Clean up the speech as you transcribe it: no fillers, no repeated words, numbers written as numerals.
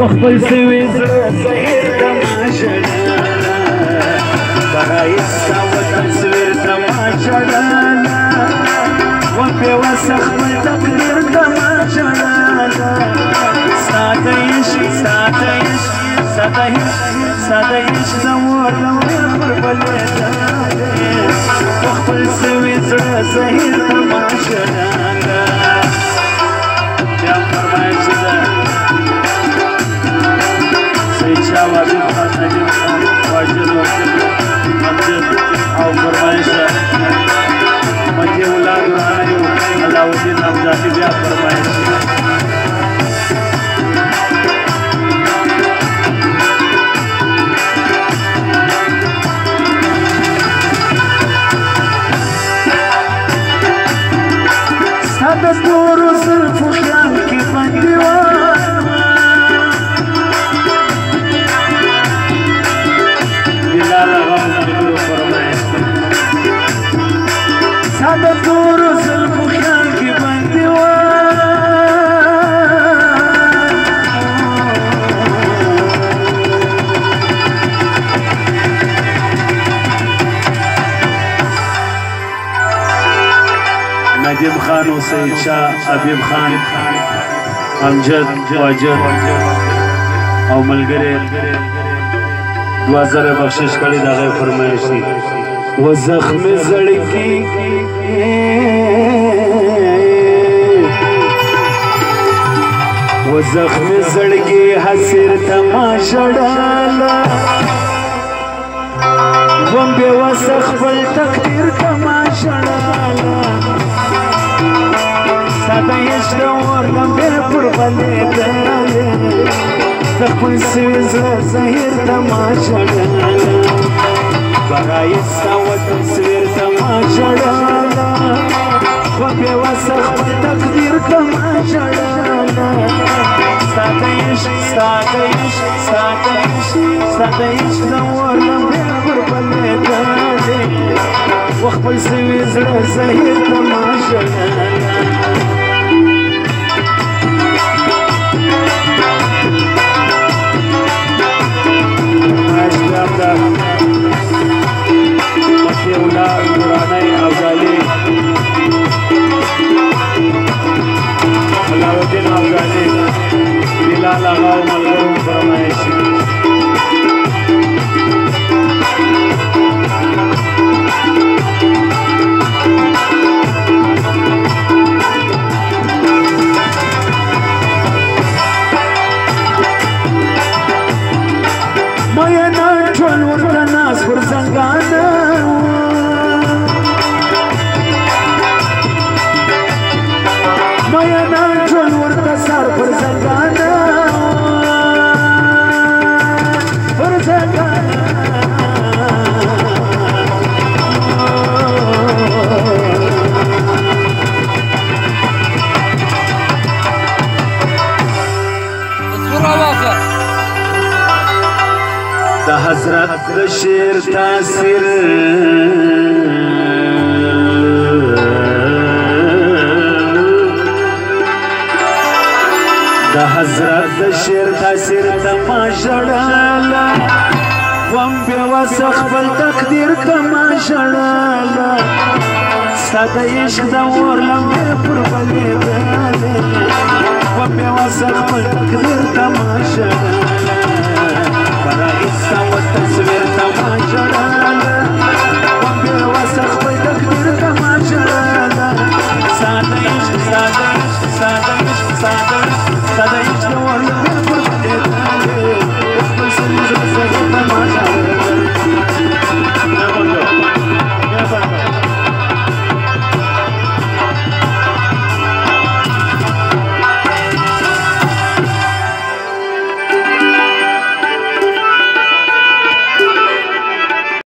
وخبل سوي زهير تماشانا برايستا وتصوير تماشانا وفي وسخ بالتقدير تماشانا ساتيش ساتيش ساتيش ساتيش دور دور بليتا وخبل سوي زهير تماشانا يا فرمايش شاه واجب خان نجيب خان واجد امجد او فرمایش مجھے اولاد رانیو علاؤالدین افزاکی بیا فرمایش سادت نور و صرف و خیال کی بندیوان سادة دور وصلب وخيال كي بنديوان نجيب خان وسيد شاه حبيب خان امجد واجد او ملګری 2000 بخشش کړی دا غي فرمایش دي و زخم زړګي و زخم زړګي حسیر تماشړالا وم به وسخ بل تقدیر تماشړالا ساده یش دور لمبه پر بلې تخپل سوي زهير تماشړالا برايستا وتصوير تماشړالا وبه وسخ تقدير تماشړالا ساتيش ساتيش ساتيش ساتيش دور لمبه پر بلې وخپل سوي زهير تماشړالا اولاد قرآنی افضالی علاؤالدین افضالی بلال آغا و ملغرون فرمایشی ماینا ټول ورته ناس پر زنګانه ماینا ټول ورته سر پر زنګانه پر زنګانه دا حضرت شیر تاثیر دا حضرت شیر تاثیر تماشړالا وم به وسخ بل تقدیر تماشړالا ساده عشق دا اور لمبه پر بلې وم به وسخ بل تقدیر تماشړالا برايستا وتصوير تماشړالا